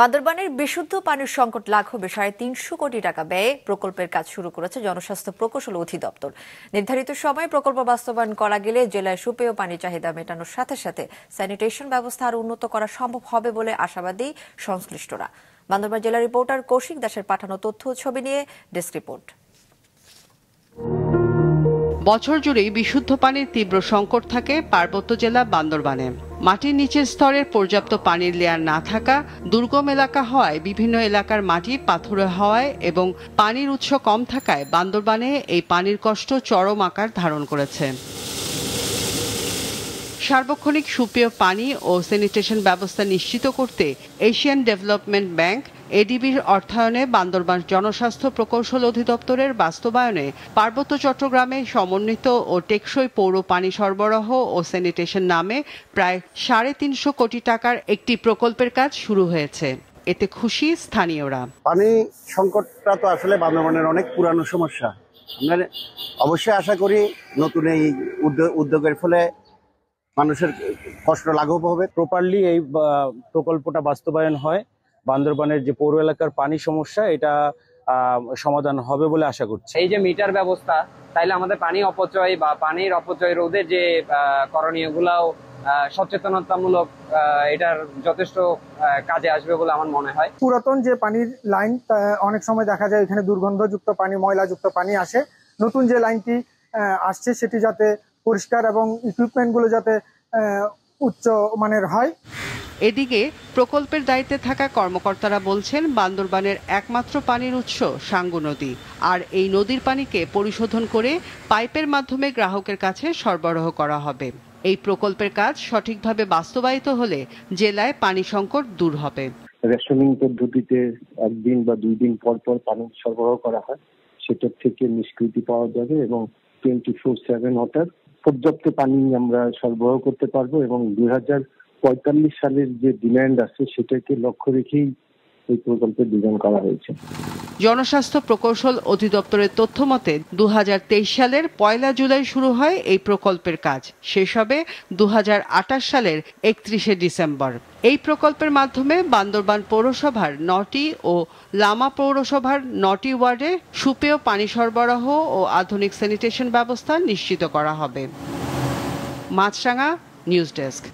বান্দরবানের বিশুদ্ধ পানির সংকট লাঘবে ৩৫০ কোটি টাকা ব্যয়ে প্রকল্পের কাজ শুরু করেছে জনস্বাস্থ্য প্রকৌশল অধিদপ্তর। নির্ধারিত সময়ে প্রকল্প বাস্তবায়ন করা গেলে জেলায় সুপেয় পানির চাহিদা মেটানোর সাথে সাথে স্যানিটেশন ব্যবস্থা আরও উন্নত করা সম্ভব হবে বলে আশাবাদী সংশ্লিষ্টরা। বান্দরবান জেলা রিপোর্টার কৌশিক দাসের পাঠানো তথ্য ছবি নিয়ে ডেস্ক রিপোর্ট। বছর জুড়েই বিশুদ্ধ পানির তীব্র সংকট থাকে পার্বত্য জেলা বান্দরবানে। মাটির নিচের স্তরের পর্যাপ্ত পানির লেয়ার না থাকা, দুর্গম এলাকা হওয়ায় বিভিন্ন এলাকার মাটি পাথুরে হওয়ায় এবং পানির উৎস কম থাকায় বান্দরবানে এই পানির কষ্ট চরম আকার ধারণ করেছে। সার্বক্ষণিক সুপেয় পানি ও স্যানিটেশন ব্যবস্থা নিশ্চিত করতে এশিয়ান ডেভেলপমেন্ট ব্যাংক এডিবির অর্থায়নে বান্দরবান জনস্বাস্থ্য প্রকৌশল অধিদপ্তরের বাস্তবায়নে পার্বত্য চট্টগ্রামে সমন্বিত ও টেকসই পৌর পানি সরবরাহ ও স্যানিটেশন নামে প্রায় ৩৫০ কোটি টাকার একটি প্রকল্পের কাজ শুরু হয়েছে। এতে খুশি স্থানীয়রা। পানি সংকটটা তো আসলে বান্দরবানের অনেক পুরানো সমস্যা। আমরা অবশ্যই আশা করি নতুন এই উদ্যোগের ফলে মানুষের কষ্ট লাঘব হবে। প্রপারলি এই প্রকল্পটা বাস্তবায়ন হয়, বান্দরবানের যে পৌর এলাকার পানি সমস্যা এটা সমাধান হবে বলে আশা করছি। এই যে মিটার ব্যবস্থা, তাইলে আমাদের পানি অপচয় বা পানির অপচয় রোধের যে করণীয়গুলাও সচেতনতামূলক এটার যথেষ্ট কাজে আসবে বলে আমার মনে হয়। পুরাতন যে পানির লাইন অনেক সময় দেখা যায় এখানে দুর্গন্ধযুক্ত পানি, ময়লাযুক্ত পানি আসে। নতুন যে লাইনটি আসছে সেটি যাতে পরিষ্কার এবং ইকুইপমেন্টগুলো যাতে উচ্চ মানের হয়। এদিকে প্রকল্পের দায়িত্বে থাকা কর্মকর্তারা বলছেন বান্দরবানের একমাত্র পানির উৎস সাঙ্গু নদী, আর এই নদীর পানিকে পরিশোধন করে পাইপের মাধ্যমে গ্রাহকের কাছে সরবরাহ করা হবে। এই প্রকল্পের কাজ সঠিকভাবে বাস্তবায়িত হলে জেলায় পানি সংকট দূর হবে। রেশনিং পদ্ধতিতে একদিন বা 2 দিন পর পর পানি সরবরাহ করা হয়, সেটার থেকে নিষ্কৃতি পাওয়া যাবে এবং 24/7 ওয়াটার পর্যাপ্ত পানি আমরা সরবরাহ করতে পারবো এবং 2045 সালের যে ডিমান্ড আছে সেটাকে লক্ষ্য রেখেই এই প্রকল্পের ডিজাইন করা হয়েছে। জনস্বাস্থ্য প্রকৌশল অধিদপ্তরের তথ্য মতে 2023 সালের 1 জুলাই শুরু হয় এই প্রকল্পের কাজ, শেষ হবে 2028 সালের 31 ডিসেম্বর। এই প্রকল্পের মাধ্যমে বান্দরবান পৌরসভার 9টি ও লামা পৌরসভার 9টি ওয়ার্ডে সুপেয় পানি সরবরাহ ও আধুনিক স্যানিটেশন ব্যবস্থা নিশ্চিত করা হবে। মাছরাঙা নিউজ ডেস্ক।